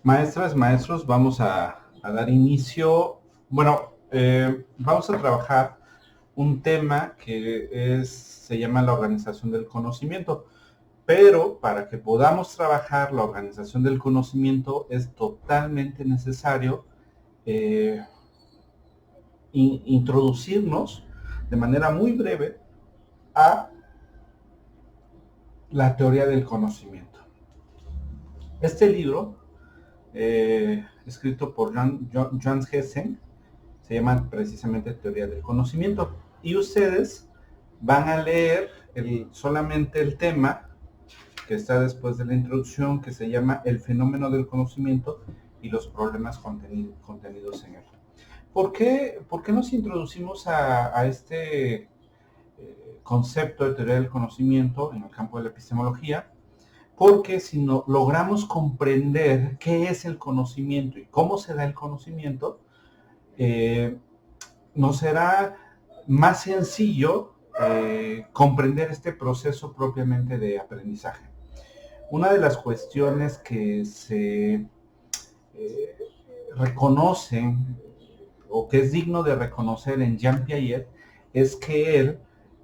Maestras, maestros, vamos a dar inicio. Bueno, vamos a trabajar un tema se llama la organización del conocimiento, pero para que podamos trabajar la organización del conocimiento es totalmente necesario eh, introducirnos de manera muy breve a la teoría del conocimiento. Este libro, escrito por John Hessen, se llama precisamente Teoría del Conocimiento. Y ustedes van a leer solamente el tema que está después de la introducción, que se llama El fenómeno del conocimiento y los problemas contenidos en él. ¿Por qué nos introducimos a este concepto de teoría del conocimiento en el campo de la epistemología? Porque si no logramos comprender qué es el conocimiento y cómo se da el conocimiento, eh, nos será más sencillo comprender este proceso propiamente de aprendizaje. Una de las cuestiones que se reconocen o que es digno de reconocer en Jean Piaget es que él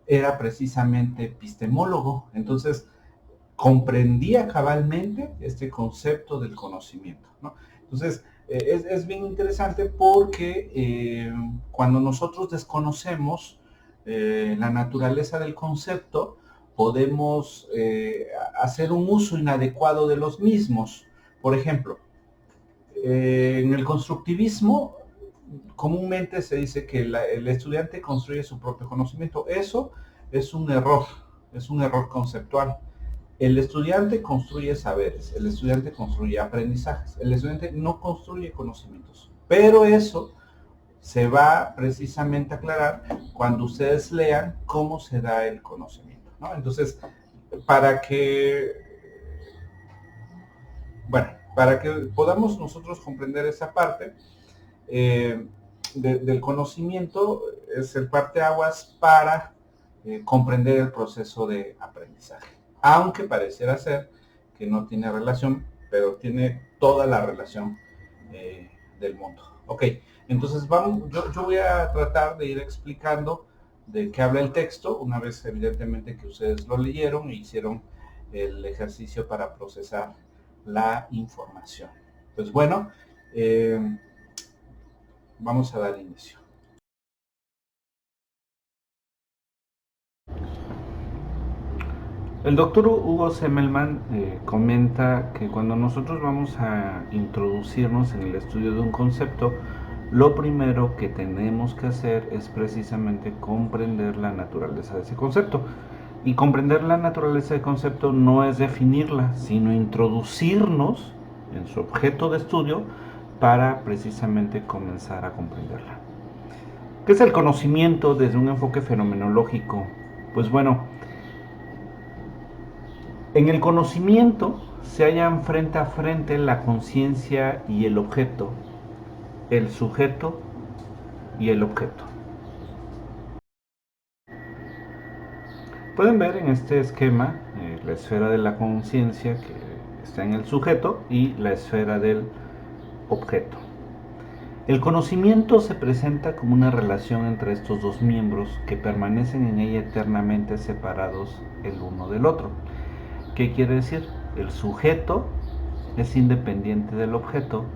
era precisamente epistemólogo, entonces comprendía cabalmente este concepto del conocimiento, ¿no? Entonces, es bien interesante porque cuando nosotros desconocemos la naturaleza del concepto, podemos hacer un uso inadecuado de los mismos. Por ejemplo, en el constructivismo comúnmente se dice que el estudiante construye su propio conocimiento. Eso es un error conceptual. El estudiante construye saberes, el estudiante construye aprendizajes, el estudiante no construye conocimientos. Pero eso se va precisamente a aclarar cuando ustedes lean cómo se da el conocimiento, ¿no? Entonces, para que, bueno, para que podamos nosotros comprender esa parte del conocimiento, es el parteaguas para comprender el proceso de aprendizaje. Aunque pareciera ser que no tiene relación, pero tiene toda la relación del mundo. Ok, entonces yo voy a tratar de ir explicando de qué habla el texto, una vez evidentemente que ustedes lo leyeron e hicieron el ejercicio para procesar la información. Pues bueno, vamos a dar inicio. El doctor Hugo Semmelmann comenta que cuando nosotros vamos a introducirnos en el estudio de un concepto, lo primero que tenemos que hacer es precisamente comprender la naturaleza de ese concepto. Y comprender la naturaleza del concepto no es definirla, sino introducirnos en su objeto de estudio para precisamente comenzar a comprenderla. ¿Qué es el conocimiento desde un enfoque fenomenológico? Pues bueno, en el conocimiento se hallan frente a frente la conciencia y el objeto, el sujeto y el objeto. Pueden ver en este esquema la esfera de la conciencia que está en el sujeto y la esfera del objeto. El conocimiento se presenta como una relación entre estos dos miembros que permanecen en ella eternamente separados el uno del otro. ¿Qué quiere decir? El sujeto es independiente del objeto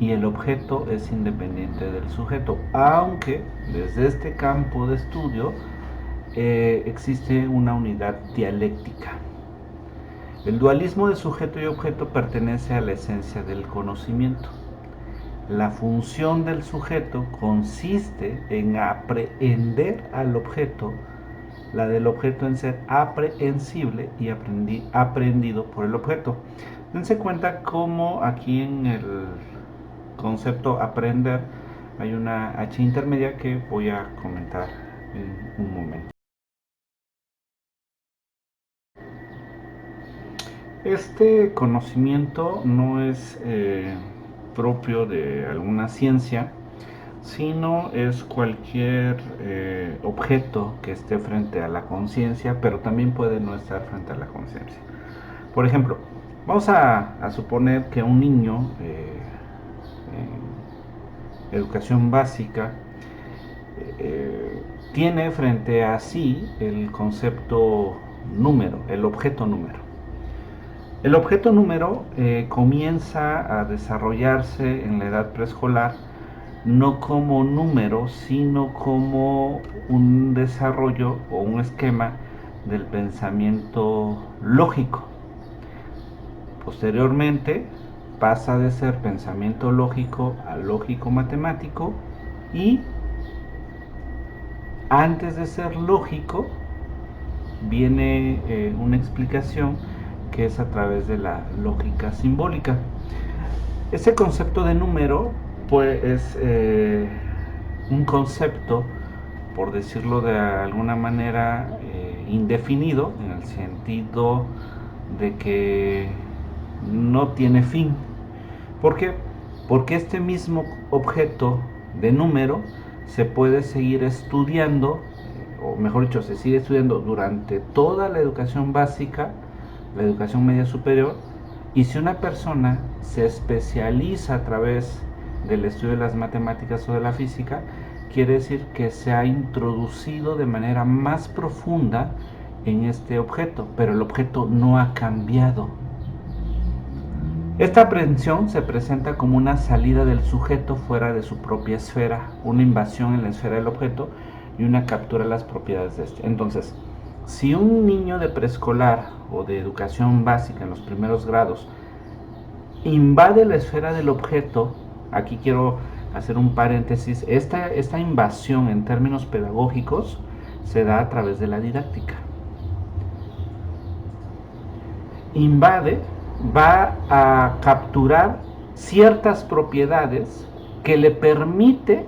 y el objeto es independiente del sujeto, aunque desde este campo de estudio existe una unidad dialéctica. El dualismo de sujeto y objeto pertenece a la esencia del conocimiento. La función del sujeto consiste en aprehender al objeto, la del objeto en ser aprehensible y aprendido por el objeto. Dense cuenta cómo aquí en el concepto aprender hay una H intermedia que voy a comentar en un momento. Este conocimiento no es propio de alguna ciencia, sino es cualquier objeto que esté frente a la conciencia, pero también puede no estar frente a la conciencia. Por ejemplo, Vamos a suponer que un niño en educación básica tiene frente a sí el concepto número, el objeto número. El objeto número comienza a desarrollarse en la edad preescolar no como número, sino como un desarrollo o un esquema del pensamiento lógico. Posteriormente pasa de ser pensamiento lógico a lógico matemático, y antes de ser lógico viene una explicación que es a través de la lógica simbólica. Ese concepto de número pues es un concepto, por decirlo de alguna manera, indefinido, en el sentido de que no tiene fin. ¿Por qué? Porque este mismo objeto de número se puede seguir estudiando, o mejor dicho, se sigue estudiando durante toda la educación básica, la educación media superior, y si una persona se especializa a través del estudio de las matemáticas o de la física, quiere decir que se ha introducido de manera más profunda en este objeto, pero el objeto no ha cambiado. Esta aprehensión se presenta como una salida del sujeto fuera de su propia esfera, una invasión en la esfera del objeto y una captura de las propiedades de este. Entonces, si un niño de preescolar o de educación básica en los primeros grados invade la esfera del objeto, aquí quiero hacer un paréntesis, esta invasión en términos pedagógicos se da a través de la didáctica. Invade, va a capturar ciertas propiedades que le permite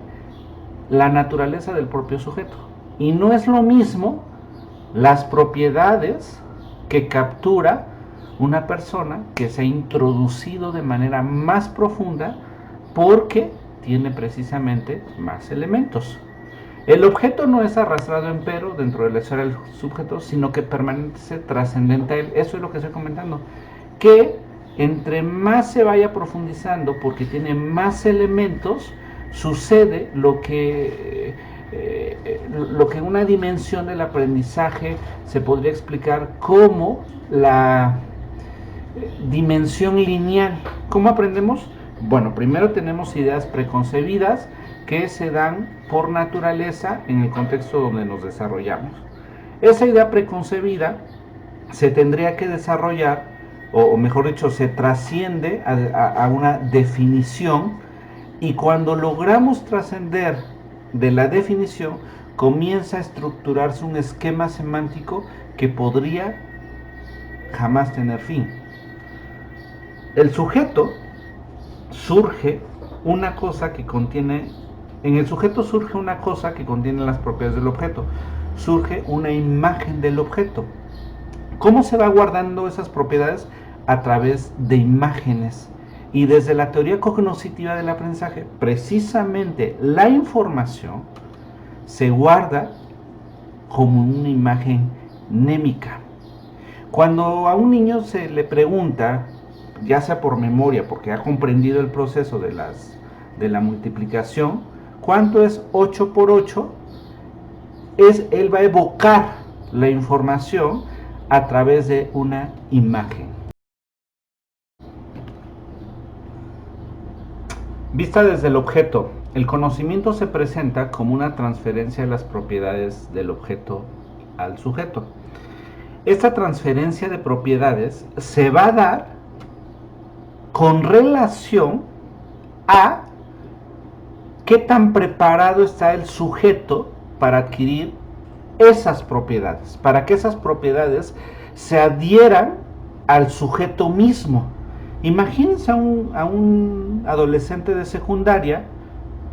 la naturaleza del propio sujeto. Y no es lo mismo las propiedades que captura una persona que se ha introducido de manera más profunda porque tiene precisamente más elementos. El objeto no es arrastrado empero dentro de la esfera del sujeto, sino que permanece trascendente a él. Eso es lo que estoy comentando. Que entre más se vaya profundizando, porque tiene más elementos, sucede lo que en una dimensión del aprendizaje se podría explicar como la dimensión lineal. ¿Cómo aprendemos? Bueno, primero tenemos ideas preconcebidas que se dan por naturaleza en el contexto donde nos desarrollamos. Esa idea preconcebida se tendría que desarrollar, o mejor dicho, se trasciende a una definición, y cuando logramos trascender de la definición, comienza a estructurarse un esquema semántico que podría jamás tener fin. El sujeto surge una cosa que contiene, en el sujeto surge una cosa que contiene las propiedades del objeto, surge una imagen del objeto. ¿Cómo se va guardando esas propiedades? A través de imágenes. Y desde la teoría cognoscitiva del aprendizaje, precisamente la información se guarda como una imagen mnémica. Cuando a un niño se le pregunta, ya sea por memoria, porque ha comprendido el proceso de la multiplicación, ¿cuánto es 8 por 8? Él va a evocar la información a través de una imagen. Vista desde el objeto, el conocimiento se presenta como una transferencia de las propiedades del objeto al sujeto. Esta transferencia de propiedades se va a dar con relación a qué tan preparado está el sujeto para adquirir esas propiedades, para que esas propiedades se adhieran al sujeto mismo. Imagínense a un adolescente de secundaria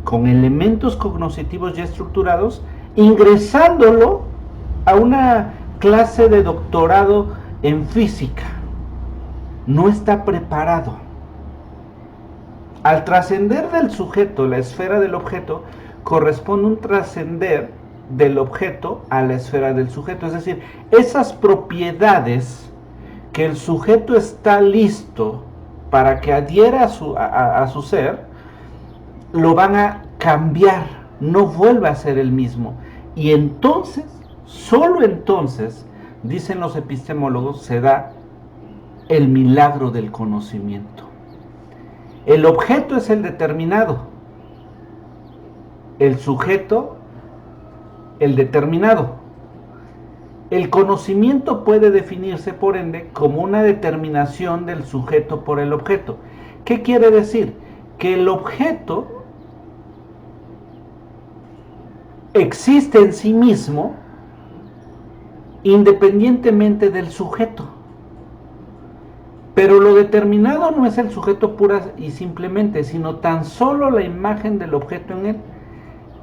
con elementos cognitivos ya estructurados, ingresándolo a una clase de doctorado en física. No está preparado. Al trascender del sujeto la esfera del objeto, corresponde un trascender del objeto a la esfera del sujeto. Es decir, esas propiedades que el sujeto está listo para que adhiera a su ser, lo van a cambiar, no vuelve a ser el mismo. Y entonces, solo entonces, dicen los epistemólogos, se da el milagro del conocimiento. El objeto es el determinado, el sujeto el determinado. El conocimiento puede definirse, por ende, como una determinación del sujeto por el objeto. ¿Qué quiere decir? Que el objeto existe en sí mismo independientemente del sujeto. Pero lo determinado no es el sujeto pura y simplemente, sino tan solo la imagen del objeto en él.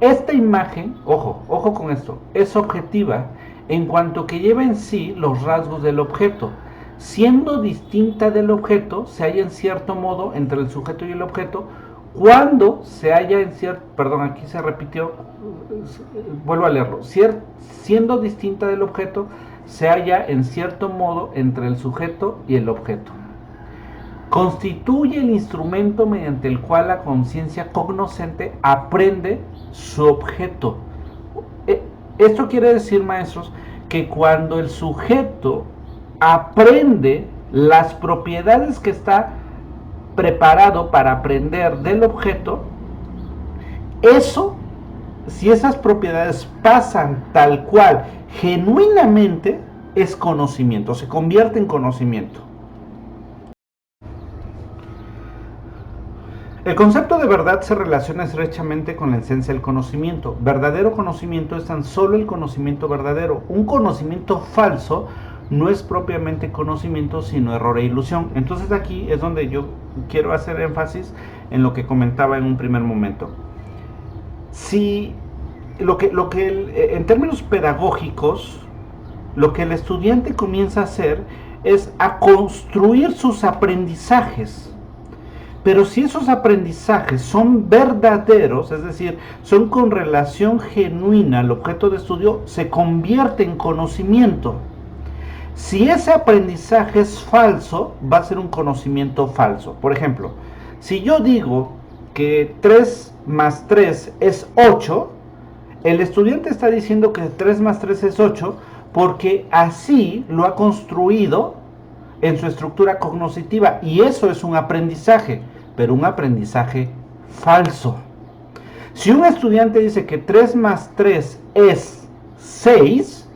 Esta imagen, ojo con esto, es objetiva en cuanto que lleva en sí los rasgos del objeto. Siendo distinta del objeto, se halla en cierto modo entre el sujeto y el objeto, cuando se halla en cierto, perdón, aquí se repitió, vuelvo a leerlo, siendo distinta del objeto, se halla en cierto modo entre el sujeto y el objeto. Constituye el instrumento mediante el cual la conciencia cognoscente aprende su objeto. Esto quiere decir, maestros, que cuando el sujeto aprende las propiedades que está preparado para aprender del objeto, eso, si esas propiedades pasan tal cual, genuinamente, es conocimiento, se convierte en conocimiento. El concepto de verdad se relaciona estrechamente con la esencia del conocimiento. Verdadero conocimiento es tan solo el conocimiento verdadero. Un conocimiento falso no es propiamente conocimiento, sino error e ilusión. Entonces aquí es donde yo quiero hacer énfasis en lo que comentaba en un primer momento. Si en términos pedagógicos, lo que el estudiante comienza a hacer es a construir sus aprendizajes. Pero si esos aprendizajes son verdaderos, es decir, son con relación genuina al objeto de estudio, se convierte en conocimiento. Si ese aprendizaje es falso, va a ser un conocimiento falso. Por ejemplo, si yo digo que 3 más 3 es 8, el estudiante está diciendo que 3 más 3 es 8 porque así lo ha construido en su estructura cognitiva, y eso es un aprendizaje, pero un aprendizaje falso. Si un estudiante dice que 3 más 3 es 6,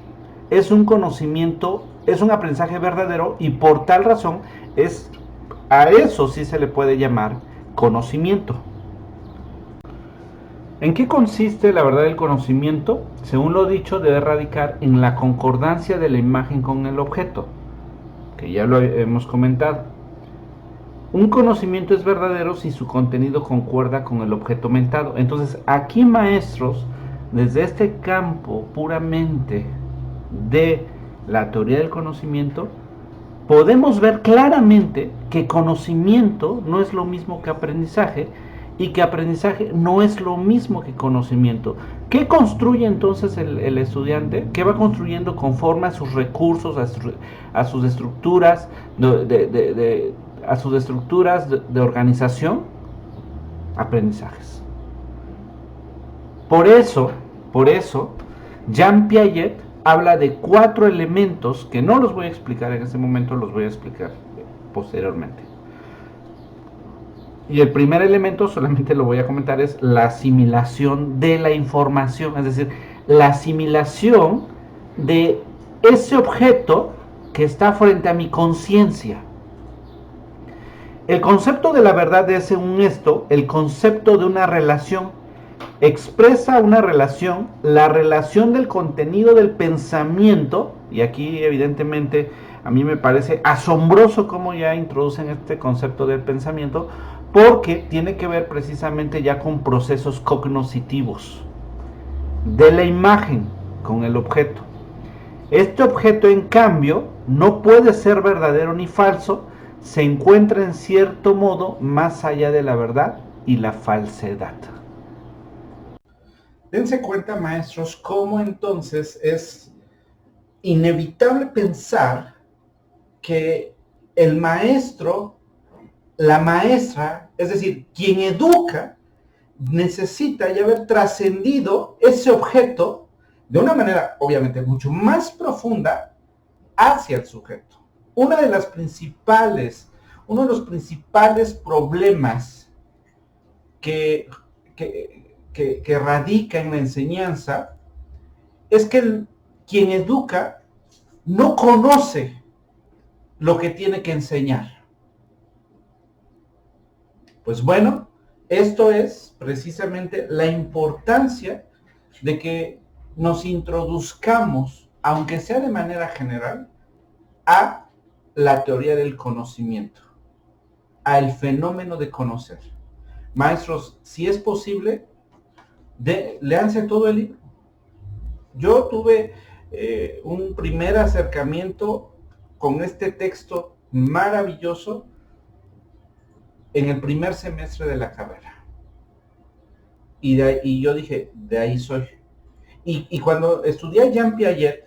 es un conocimiento, es un aprendizaje verdadero, y por tal razón a eso sí se le puede llamar conocimiento. ¿En qué consiste la verdad del conocimiento? Según lo dicho, debe radicar en la concordancia de la imagen con el objeto, que ya lo hemos comentado. Un conocimiento es verdadero si su contenido concuerda con el objeto mentado. Entonces, aquí, maestros, desde este campo puramente de la teoría del conocimiento, podemos ver claramente que conocimiento no es lo mismo que aprendizaje, y que aprendizaje no es lo mismo que conocimiento. ¿Qué construye entonces el estudiante? ¿Qué va construyendo conforme a sus recursos, a sus estructuras de organización? Aprendizajes. Por eso, Jean Piaget habla de 4 elementos que no los voy a explicar en este momento, los voy a explicar posteriormente. Y el primer elemento, solamente lo voy a comentar, es la asimilación de la información, es decir, la asimilación de ese objeto que está frente a mi conciencia. El concepto de la verdad es, según esto, el concepto de una relación. Expresa una relación, la relación del contenido del pensamiento, y aquí evidentemente a mí me parece asombroso cómo ya introducen este concepto del pensamiento, porque tiene que ver precisamente ya con procesos cognitivos de la imagen con el objeto. Este objeto, en cambio, no puede ser verdadero ni falso, se encuentra en cierto modo más allá de la verdad y la falsedad. Dense cuenta, maestros, cómo entonces es inevitable pensar que el maestro, la maestra, es decir, quien educa, necesita ya haber trascendido ese objeto de una manera obviamente mucho más profunda hacia el sujeto. Uno de los principales problemas que radica en la enseñanza es que quien educa no conoce lo que tiene que enseñar. Pues bueno, esto es precisamente la importancia de que nos introduzcamos, aunque sea de manera general, a la teoría del conocimiento, al fenómeno de conocer. Maestros, si es posible, léanse todo el libro. Yo tuve un primer acercamiento con este texto maravilloso en el primer semestre de la carrera. Y yo dije, de ahí soy. Y cuando estudié a Jean Piaget,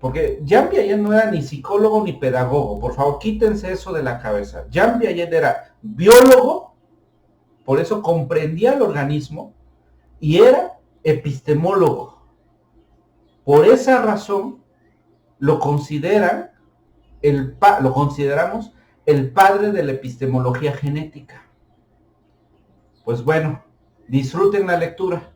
porque Jean Piaget no era ni psicólogo ni pedagogo, por favor, quítense eso de la cabeza. Jean Piaget era biólogo, por eso comprendía el organismo, y era epistemólogo. Por esa razón lo consideramos el padre de la epistemología genética. Pues bueno, disfruten la lectura.